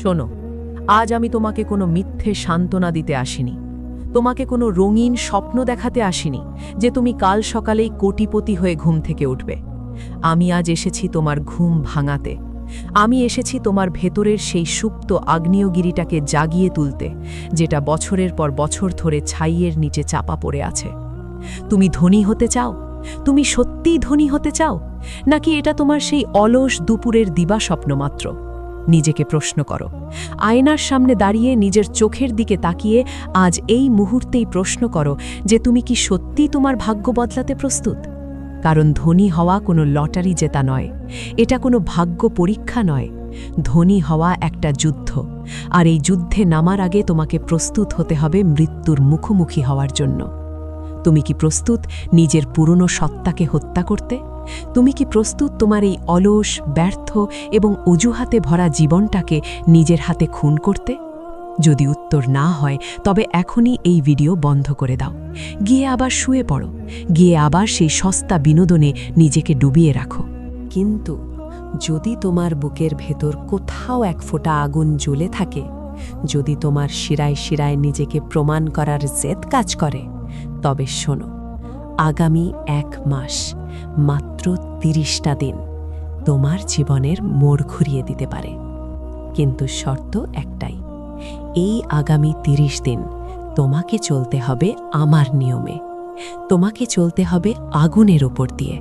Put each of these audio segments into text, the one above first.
শোনো, আজ আমি তোমাকে কোনো মিথ্যে সান্ত্বনা দিতে আসিনি। তোমাকে কোনো রঙিন স্বপ্ন দেখাতে আসিনি যে তুমি কাল সকালেই কোটিপতি হয়ে ঘুম থেকে উঠবে। আমি আজ এসেছি তোমার ঘুম ভাঙাতে। আমি এসেছি তোমার ভেতরের সেই সুপ্ত আগ্নেয়গিরিটাকে জাগিয়ে তুলতে, যেটা বছরের পর বছর ধরে ছাইয়ের নিচে চাপা পড়ে আছে। তুমি ধনী হতে চাও? তুমি সত্যিই ধনী হতে চাও, নাকি এটা তোমার সেই অলস দুপুরের দিবাস্বপ্ন মাত্র? নিজেকে প্রশ্ন করো। আয়নার সামনে দাঁড়িয়ে নিজের চোখের দিকে তাকিয়ে আজ এই মুহূর্তেই প্রশ্ন করো যে তুমি কি সত্যিই তোমার ভাগ্য বদলাতে প্রস্তুত? কারণ ধনী হওয়া কোনো লটারি জেতা নয়, এটা কোনো ভাগ্য পরীক্ষা নয়। ধনী হওয়া একটা যুদ্ধ, আর এই যুদ্ধে নামার আগে তোমাকে প্রস্তুত হতে হবে মৃত্যুর মুখোমুখি হওয়ার জন্য। তুমি কি প্রস্তুত নিজের পুরনো সত্তাকে হত্যা করতে? তুমি কি প্রস্তুত তোমার এই অলস, ব্যর্থ এবং অজুহাতে ভরা জীবনটাকে নিজের হাতে খুন করতে? যদি উত্তর না হয়, তবে এখনই এই ভিডিও বন্ধ করে দাও। গিয়ে আবার শুয়ে পড়ো, গিয়ে আবার সেই সস্তা বিনোদনে নিজেকে ডুবিয়ে রাখো। কিন্তু যদি তোমার বুকের ভেতর কোথাও এক ফোঁটা আগুন জ্বলে থাকে, যদি তোমার শিরায় শিরায় নিজেকে প্রমাণ করার জেদ কাজ করে, তবে শোনো, আগামী 1 মাস, মাত্র 30টা দিন তোমার জীবনের মোড় ঘুরিয়ে দিতে পারে। কিন্তু শর্ত একটাই, এই আগামী 30 দিন তোমাকে চলতে হবে আমার নিয়মে। তোমাকে চলতে হবে আগুনের উপর দিয়ে,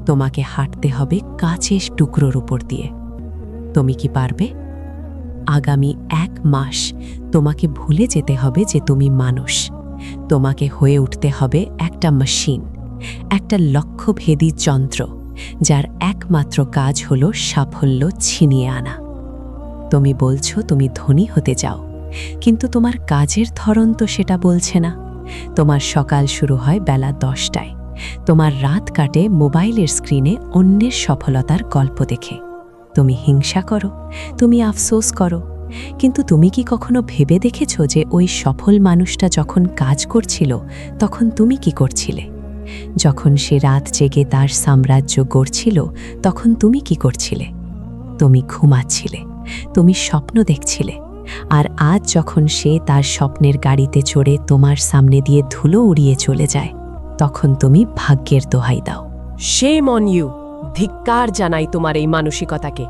তোমাকে হাঁটতে হবে কাচের টুকরোর উপর দিয়ে। তুমি কি পারবে? আগামী 1 মাস তোমাকে ভুলে যেতে হবে যে তুমি মানুষ। তোমাকে হয়ে উঠতে হবে একটা মেশিন, একটা লক্ষ্যভেদী যন্ত্র, যার একমাত্র কাজ হলো সাফল্য ছিনিয়ে আনা। তুমি বলছো তুমি ধনী হতে চাও, কিন্তু তোমার কাজের ধরন তো সেটা বলছে না। তোমার সকাল শুরু হয় বেলা 10টায়, তোমার রাত কাটে মোবাইলের স্ক্রিনে অন্যের সফলতার গল্প দেখে। তুমি হিংসা করো, তুমি আফসোস করো, কিন্তু তুমি কি কখনো ভেবে দেখেছো যে ওই সফল মানুষটা যখন কাজ করছিল তখন তুমি কি করছিলে? যখন সে রাত জেগে তার সাম্রাজ্য গড়ছিল তখন তুমি কি করছিলে? তুমি ঘুমাচ্ছিলে, তুমি স্বপ্ন দেখছিলে। আর আজ যখন সে তার স্বপ্নের গাড়িতে চড়ে তোমার সামনে দিয়ে ধুলো উড়িয়ে চলে যায়, তখন তুমি ভাগ্যের দোহাই দাও। Shame on you! ধিক্কার জানাই তোমার এই মানসিকতাকে।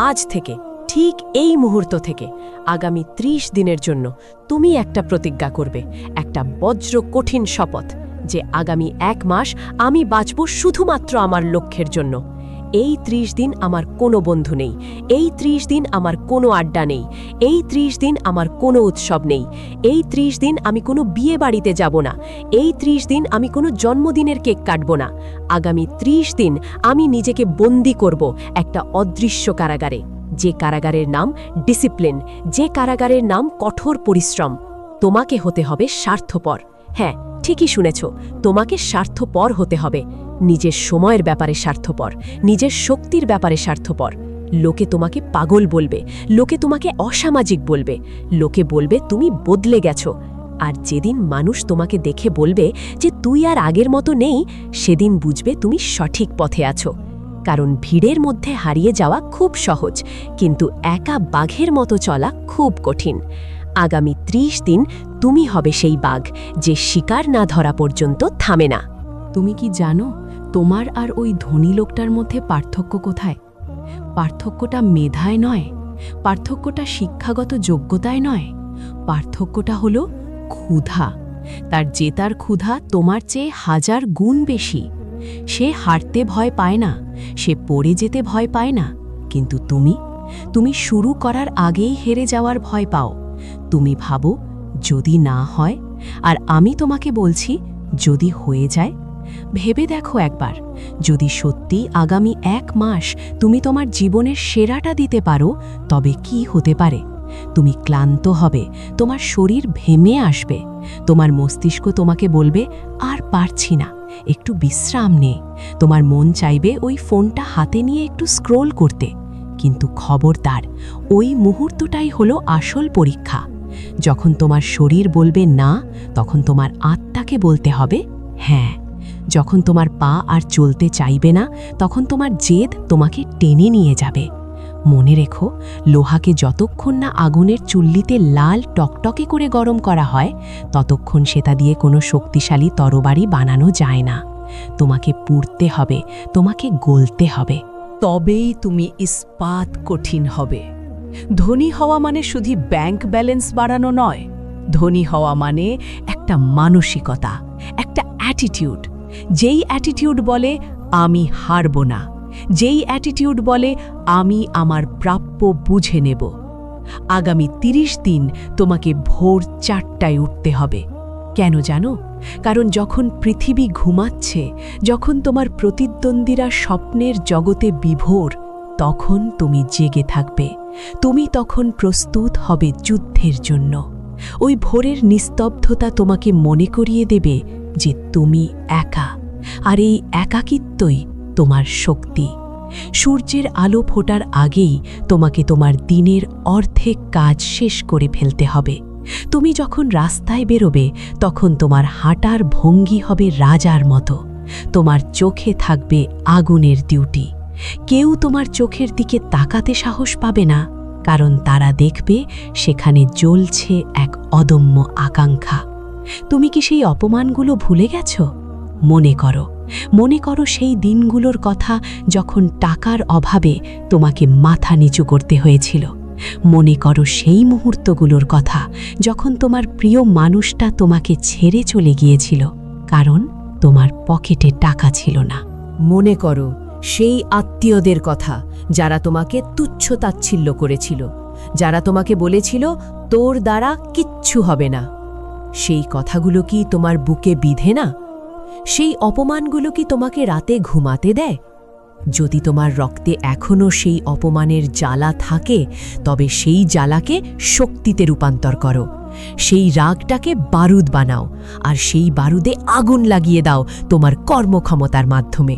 আজ থেকে, ঠিক এই মুহূর্ত থেকে আগামী 30 দিনের জন্য তুমি একটা প্রতিজ্ঞা করবে, একটা বজ্র কঠিন শপথ, যে আগামী 1 মাস আমি বাঁচব শুধুমাত্র আমার লক্ষ্যের জন্য। এই 30 দিন আমার কোনো বন্ধু নেই, এই 30 দিন আমার কোনো আড্ডা নেই, এই 30 দিন আমার কোনো উৎসব নেই, এই 30 দিন আমি কোনো বিয়ে বাড়িতে যাব না, এই 30 দিন আমি কোনো জন্মদিনের কেক কাটব না। আগামী 30 দিন আমি নিজেকে বন্দী করব একটা অদৃশ্য কারাগারে, যে কারাগারের নাম ডিসিপ্লিন, যে কারাগারের নাম কঠোর পরিশ্রম। তোমাকে হতে হবে স্বার্থপর। হ্যাঁ, ঠিকই শুনেছ, তোমাকে স্বার্থপর হতে হবে। নিজের সময়ের ব্যাপারে স্বার্থপর, নিজের শক্তির ব্যাপারে স্বার্থপর। লোকে তোমাকে পাগল বলবে, লোকে তোমাকে অসামাজিক বলবে, লোকে বলবে তুমি বদলে গেছো। আর যেদিন মানুষ তোমাকে দেখে বলবে যে তুই আর আগের মতো নেই, সেদিন বুঝবে তুমি সঠিক পথে আছো। কারণ ভিড়ের মধ্যে হারিয়ে যাওয়া খুব সহজ, কিন্তু একা বাঘের মতো চলা খুব কঠিন। আগামী 30 দিন তুমি হবে সেই বাঘ যে শিকার না ধরা পর্যন্ত থামে না। তুমি কি জানো তোমার আর ওই ধনী লোকটার মধ্যে পার্থক্য কোথায়? পার্থক্যটা মেধায় নয়, পার্থক্যটা শিক্ষাগত যোগ্যতায় নয়, পার্থক্যটা হলো ক্ষুধা। তার জেতার ক্ষুধা তোমার চেয়ে 1000 গুণ বেশি। সে হারতে ভয় পায় না, সে পড়ে যেতে ভয় পায় না, কিন্তু তুমি শুরু করার আগেই হেরে যাওয়ার ভয় পাও। তুমি ভাবো যদি না হয়, আর আমি তোমাকে বলছি যদি হয়ে যায়। ভেবে দেখো একবার, যদি সত্যি আগামী 1 মাস তুমি তোমার জীবনের সেরাটা দিতে পারো, তবে কি হতে পারে? তুমি ক্লান্ত হবে, তোমার শরীর ভেমে আসবে, তোমার মস্তিষ্ক তোমাকে বলবে আর পারছি না, একটু বিশ্রাম নে। তোমার মন চাইবে ওই ফোনটা হাতে নিয়ে একটু স্ক্রোল করতে। কিন্তু খবরদার, ওই মুহূর্তটাই হলো আসল পরীক্ষা। যখন তোমার শরীর বলবে না, তখন তোমার আত্মাকে বলতে হবে হ্যাঁ। যখন তোমার পা আর চলতে চাইবে না, তখন তোমার জেদ তোমাকে টেনে নিয়ে যাবে। মনে রেখো, লোহাকে যতক্ষণ না আগুনের চুল্লিতে লাল টকটকে করে গরম করা হয় ততক্ষণ সেটা দিয়ে কোনো শক্তিশালী তরবারি বানানো যায় না। তোমাকে পুড়তে হবে, তোমাকে গলতে হবে। তবেই তুমি ইস্পাত কঠিন হবে। ধনী হওয়া মানে শুধু ব্যাংক ব্যালেন্স বাড়ানো নয়, ধনী হওয়া মানে একটা মানসিকতা, একটা অ্যাটিটিউড। যেই অ্যাটিটিউড বলে আমি হারব না, যেই অ্যাটিটিউড বলে আমি আমার প্রাপ্য বুঝে নেব। আগামী 30 দিন তোমাকে ভোর 4টায় উঠতে হবে। কেন জানো? কারণ যখন পৃথিবী ঘুমাচ্ছে, যখন তোমার প্রতিদ্বন্দ্বীরা স্বপ্নের জগতে বিভোর, তখন তুমি জেগে থাকবে। তুমি তখন প্রস্তুত হবে যুদ্ধের জন্য। ওই ভোরের নিস্তব্ধতা তোমাকে মনে করিয়ে দেবে যে তুমি একা, আর এই একাকিত্বই তোমার শক্তি। সূর্যের আলো ফোটার আগেই তোমাকে তোমার দিনের অর্ধেক কাজ শেষ করে ফেলতে হবে। তুমি যখন রাস্তায় বেরোবে তখন তোমার হাঁটার ভঙ্গি হবে রাজার মতো। তোমার চোখে থাকবে আগুনের ডিউটি। কেউ তোমার চোখের দিকে তাকাতে সাহস পাবে না, কারণ তারা দেখবে সেখানে জ্বলছে এক অদম্য আকাঙ্ক্ষা। তুমি কি সেই অপমানগুলো ভুলে গেছ? মনে করো সেই দিনগুলোর কথা যখন টাকার অভাবে তোমাকে মাথা নিচু করতে হয়েছিল। মনে করো সেই মুহূর্তগুলোর কথা যখন তোমার প্রিয় মানুষটা তোমাকে ছেড়ে চলে গিয়েছিল, কারণ তোমার পকেটে টাকা ছিল না। মনে করো সেই আত্মীয়দের কথা যারা তোমাকে তুচ্ছ-তাচ্ছিল্য করেছিল, যারা তোমাকে বলেছিল তোর দ্বারা কিচ্ছু হবে না। সেই কথাগুলো কি তোমার বুকে বিঁধে না? সেই অপমানগুলো কি তোমাকে রাতে ঘুমাতে দেয়? যদি তোমার রক্তে এখনও সেই অপমানের জ্বালা থাকে, তবে সেই জ্বালাকে শক্তিতে রূপান্তর করো। সেই রাগটাকে বারুদ বানাও, আর সেই বারুদে আগুন লাগিয়ে দাও তোমার কর্মক্ষমতার মাধ্যমে।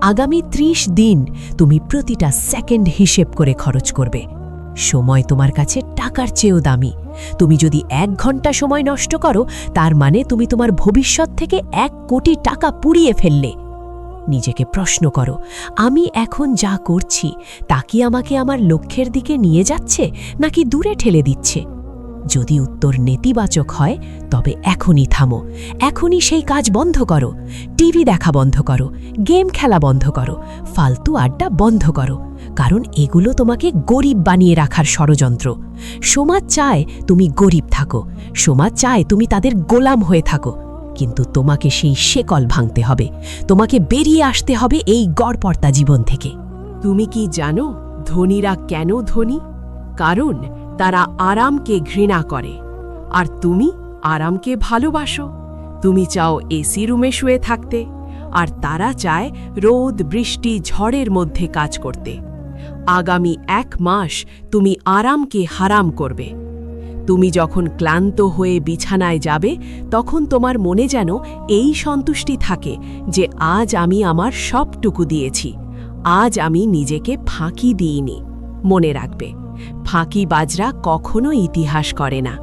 আগামী 30 দিন তুমি প্রতিটা সেকেন্ড হিসেব করে খরচ করবে। সময় তোমার কাছে টাকার চেয়েও দামি। তুমি যদি 1 ঘন্টা সময় নষ্ট করো, তার মানে তুমি তোমার ভবিষ্যৎ থেকে 1 কোটি টাকা পুড়িয়ে ফেললে। নিজেকে প্রশ্ন করো, আমি এখন যা করছি তা কি আমাকে আমার লক্ষ্যের দিকে নিয়ে যাচ্ছে নাকি দূরে ঠেলে দিচ্ছে? যদি উত্তর নেতিবাচক হয়, তবে এখনই থামো, এখনই সেই কাজ বন্ধ করো। টিভি দেখা বন্ধ করো, গেম খেলা বন্ধ করো, ফালতু আড্ডা বন্ধ করো, কারণ এগুলো তোমাকে গরিব বানিয়ে রাখার ষড়যন্ত্র। সমাজ চায় তুমি গরিব থাকো, সমাজ চায় তুমি তাদের গোলাম হয়ে থাকো, কিন্তু তোমাকে সেই শেকল ভাঙতে হবে। তোমাকে বেরিয়ে আসতে হবে এই গড়পড়তা জীবন থেকে। তুমি কি জানো ধনীরা কেন ধনী? কারণ তারা আরামকে ঘৃণা করে, আর তুমি আরামকে ভালোবাসো। তুমি চাও এসি রুমে শুয়ে থাকতে, আর তারা চায় রোদ, বৃষ্টি, ঝড়ের মধ্যে কাজ করতে। আগামী 1 মাস তুমি আরামকে হারাম করবে। তুমি যখন ক্লান্ত হয়ে বিছানায় যাবে, তখন তোমার মনে যেন এই সন্তুষ্টি থাকে যে আজ আমি আমার সবটুকু দিয়েছি, আজ আমি নিজেকে ফাঁকি দিইনি। মনে রাখবে, ফাঁকিবাজরা কখনো ইতিহাস করে না।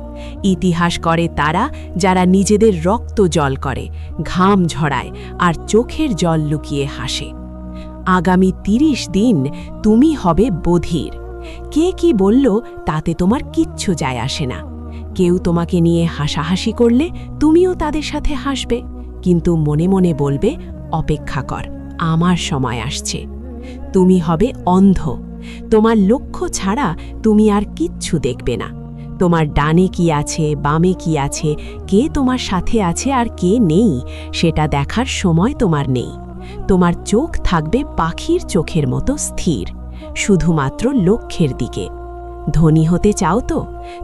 ইতিহাস করে তারা যারা নিজেদের রক্ত জল করে, ঘাম ঝরায়, আর চোখের জল লুকিয়ে হাসে। আগামী 30 দিন তুমি হবে বধির। কে কি বলল তাতে তোমার কিচ্ছু যায় আসে না। কেউ তোমাকে নিয়ে হাসাহাসি করলে তুমিও তাদের সাথে হাসবে, কিন্তু মনে মনে বলবে, অপেক্ষা কর, আমার সময় আসছে। তুমি হবে অন্ধ। তোমার লক্ষ্য ছাড়া তুমি আর কিচ্ছু দেখবে না। তোমার ডানে কি আছে, বামে কি আছে, কে তোমার সাথে আছে আর কে নেই, সেটা দেখার সময় তোমার নেই। তোমার চোখ থাকবে পাখির চোখের মতো স্থির, শুধুমাত্র লক্ষ্যের দিকে। ধনী হতে চাও তো?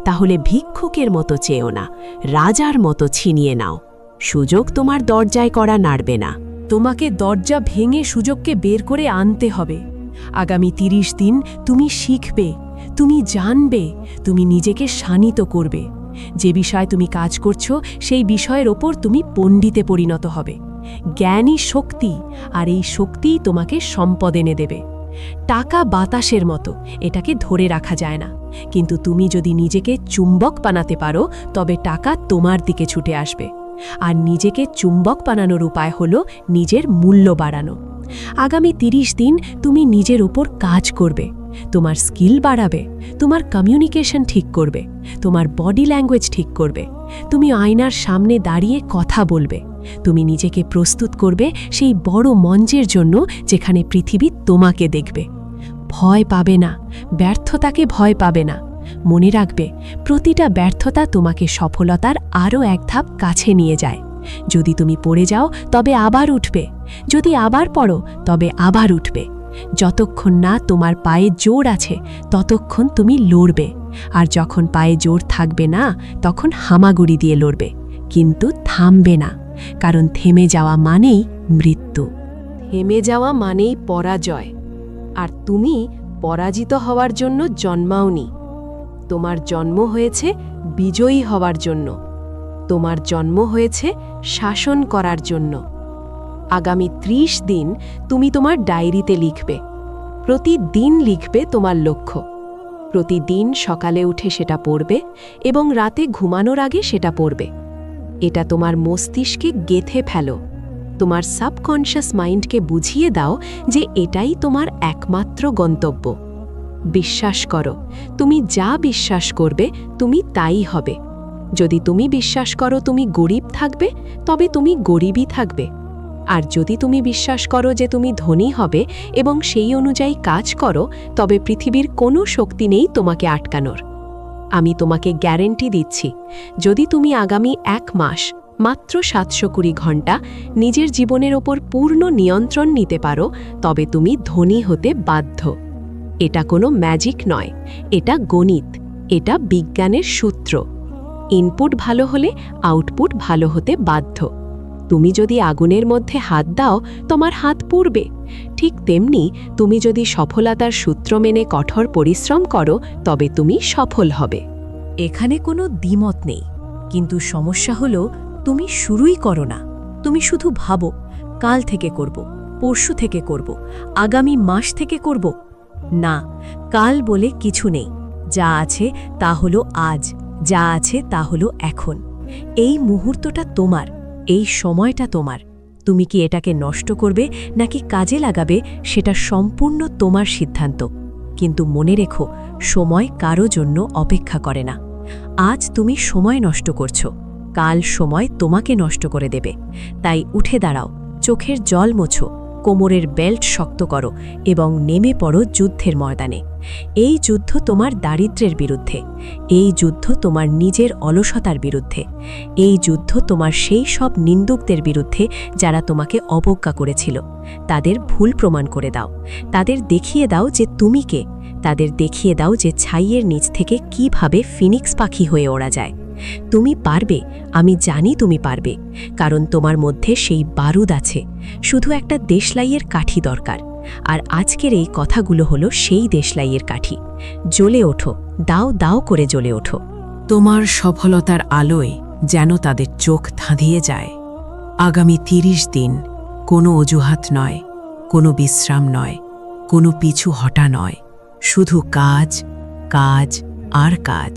তাহলে ভিক্ষুকের মতো চেও না, রাজার মতো ছিনিয়ে নাও। সুযোগ তোমার দরজায় করা নাড়বে না। তোমাকে দরজা ভেঙে সুযোগকে বের করে আনতে হবে। আগামী 30 দিন তুমি শিখবে, তুমি জানবে, তুমি নিজেকে শানিত করবে। যে বিষয়ে তুমি কাজ করছো সেই বিষয়ের ওপর তুমি পণ্ডিতে পরিণত হবে। জ্ঞানই শক্তি, আর এই শক্তিই তোমাকে সম্পদ এনে দেবে। টাকা বাতাসের মতো, এটাকে ধরে রাখা যায় না, কিন্তু তুমি যদি নিজেকে চুম্বক বানাতে পারো তবে টাকা তোমার দিকে ছুটে আসবে। আর নিজেকে চুম্বক বানানোর উপায় হলো নিজের মূল্য বাড়ানো। আগামী 30 দিন তুমি নিজের ওপর কাজ করবে। তোমার স্কিল বাড়াবে, তোমার কমিউনিকেশন ঠিক করবে, তোমার বডি ল্যাঙ্গুয়েজ ঠিক করবে। তুমি আয়নার সামনে দাঁড়িয়ে কথা বলবে। তুমি নিজেকে প্রস্তুত করবে সেই বড় মঞ্চের জন্য যেখানে পৃথিবী তোমাকে দেখবে। ভয় পাবে না, ব্যর্থতাকে ভয় পাবে না। মনে রাখবে, প্রতিটা ব্যর্থতা তোমাকে সফলতার আরও এক ধাপ কাছে নিয়ে যায়। যদি তুমি পড়ে যাও তবে আবার উঠবে, যদি আবার পড়ো তবে আবার উঠবে। যতক্ষণ না তোমার পায়ে জোর আছে ততক্ষণ তুমি লড়বে, আর যখন পায়ে জোর থাকবে না তখন হামাগুড়ি দিয়ে লড়বে, কিন্তু থামবে না, কারণ থেমে যাওয়া মানেই মৃত্যু। থেমে যাওয়া মানেই পরাজয়, আর তুমি পরাজিত হওয়ার জন্য জন্মাওনি। তোমার জন্ম হয়েছে বিজয়ী হওয়ার জন্য। তোমার জন্ম হয়েছে শাসন করার জন্য। আগামী 30 দিন তুমি তোমার ডায়েরিতে লিখবে। প্রতিদিন লিখবে তোমার লক্ষ্য। প্রতিদিন সকালে উঠে সেটা পড়বে এবং রাতে ঘুমানোর আগে সেটা পড়বে। এটা তোমার মস্তিষ্কে গেঁথে ফেলো। তোমার সাবকনশিয়াস মাইন্ডকে বুঝিয়ে দাও যে এটাই তোমার একমাত্র গন্তব্য। বিশ্বাস করো, তুমি যা বিশ্বাস করবে তুমি তাই হবে। যদি তুমি বিশ্বাস করো তুমি গরিব থাকবে, তবে তুমি গরিবই থাকবে। আর যদি তুমি বিশ্বাস করো যে তুমি ধনী হবে এবং সেই অনুযায়ী কাজ করো, তবে পৃথিবীর কোনো শক্তি নেই তোমাকে আটকানোর। আমি তোমাকে গ্যারেন্টি দিচ্ছি, যদি তুমি আগামী 1 মাস মাত্র 720 ঘন্টা নিজের জীবনের ওপর পূর্ণ নিয়ন্ত্রণ নিতে পারো, তবে তুমি ধনী হতে বাধ্য। এটা কোনো ম্যাজিক নয়, এটা গণিত, এটা বিজ্ঞানের সূত্র। ইনপুট ভালো হলে আউটপুট ভালো হতে বাধ্য। তুমি যদি আগুনের মধ্যে হাত দাও তোমার হাত পুড়বে। ঠিক তেমনি তুমি যদি সফলতার সূত্র মেনে কঠোর পরিশ্রম করো তবে তুমি সফল হবে। এখানে কোনো দ্বিমত নেই, কিন্তু সমস্যা হলো তুমি শুরুই করো না। তুমি শুধু ভাবো, কাল থেকে করব, পরশু থেকে করব, আগামী মাস থেকে করব। না, কাল বলে কিছু নেই। যা আছে তা হলো আজ, যা আছে তা হলো এখন। এই মুহূর্তটা তোমার, এই সময়টা তোমার। তুমি কি এটাকে নষ্ট করবে নাকি কাজে লাগাবে সেটা সম্পূর্ণ তোমার সিদ্ধান্ত। কিন্তু মনে রেখো, সময় কারো জন্য অপেক্ষা করে না। আজ তুমি সময় নষ্ট করছো, কাল সময় তোমাকে নষ্ট করে দেবে। তাই উঠে দাঁড়াও, চোখের জল মোছো, কোমরের বেল্ট শক্ত করো এবং নেমে পড়ো যুদ্ধের ময়দানে। এই যুদ্ধ তোমার দারিদ্র্যের বিরুদ্ধে, এই যুদ্ধ তোমার নিজের অলসতার বিরুদ্ধে, এই যুদ্ধ তোমার সেই সব নিন্দুকদের বিরুদ্ধে যারা তোমাকে অবজ্ঞা করেছিল। তাদের ভুল প্রমাণ করে দাও, তাদের দেখিয়ে দাও যে তুমি কে, তাদের দেখিয়ে দাও যে ছাইয়ের নিচ থেকে কিভাবে ফিনিক্স পাখি হয়ে ওড়া যায়। তুমি পারবে, আমি জানি তুমি পারবে, কারণ তোমার মধ্যে সেই বারুদ আছে। শুধু একটা দেশলাইয়ের কাঠি দরকার, আর আজকের এই কথাগুলো হলো সেই দেশলাইয়ের কাঠি। জ্বলে ওঠো, দাও দাও করে জ্বলে ওঠো। তোমার সফলতার আলোয় যেন তাদের চোখ ধাঁধিয়ে যায়। আগামী 30 দিন কোনো অজুহাত নয়, কোনো বিশ্রাম নয়, কোনো পিছু হটা নয়, শুধু কাজ, কাজ আর কাজ।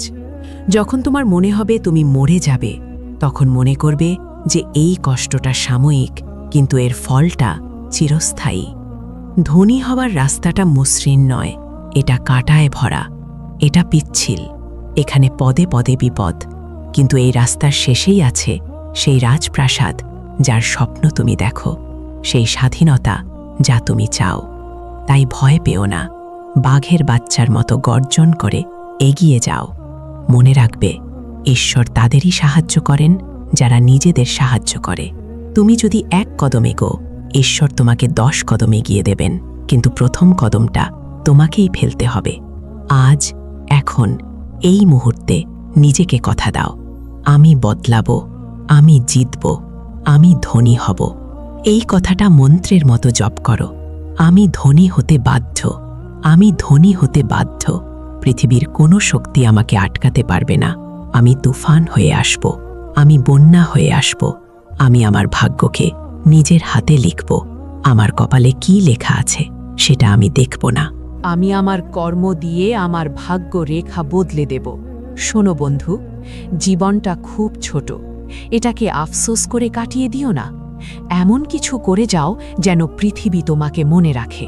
যখন তোমার মনে হবে তুমি মরে যাবে, তখন মনে করবে যে এই কষ্টটা সাময়িক, কিন্তু এর ফলটা চিরস্থায়ী। ধনী হওয়ার রাস্তাটা মসৃণ নয়, এটা কাঁটায় ভরা, এটা পিচ্ছিল, এখানে পদে পদে বিপদ। কিন্তু এই রাস্তার শেষেই আছে সেই রাজপ্রাসাদ যার স্বপ্ন তুমি দেখো, সেই স্বাধীনতা যা তুমি চাও। তাই ভয় পেও না, বাঘের বাচ্চার মতো গর্জন করে এগিয়ে যাও। মনে রাখবে, ঈশ্বর তাদেরই সাহায্য করেন যারা নিজেদের সাহায্য করে। তুমি যদি 1 কদম এগো, ঈশ্বর তোমাকে 10 কদম এগিয়ে দেবেন, কিন্তু প্রথম কদমটা তোমাকেই ফেলতে হবে। আজ, এখন, এই মুহূর্তে নিজেকে কথা দাও, আমি বদলাবো, আমি জিতব, আমি ধনী হব। এই কথাটা মন্ত্রের মতো জপ করো। আমি ধনী হতে বাধ্য, আমি ধনী হতে বাধ্য। পৃথিবীর কোনো শক্তি আমাকে আটকাতে পারবে না। আমি তুফান হয়ে আসব, আমি বন্যা হয়ে আসব। আমি আমার ভাগ্যকে নিজের হাতে লিখব। আমার কপালে কি লেখা আছে সেটা আমি দেখব না। আমি আমার কর্ম দিয়ে আমার ভাগ্য রেখা বদলে দেব। শোনো বন্ধু, জীবনটা খুব ছোট, এটাকে আফসোস করে কাটিয়ে দিও না। এমন কিছু করে যাও যেন পৃথিবী তোমাকে মনে রাখে।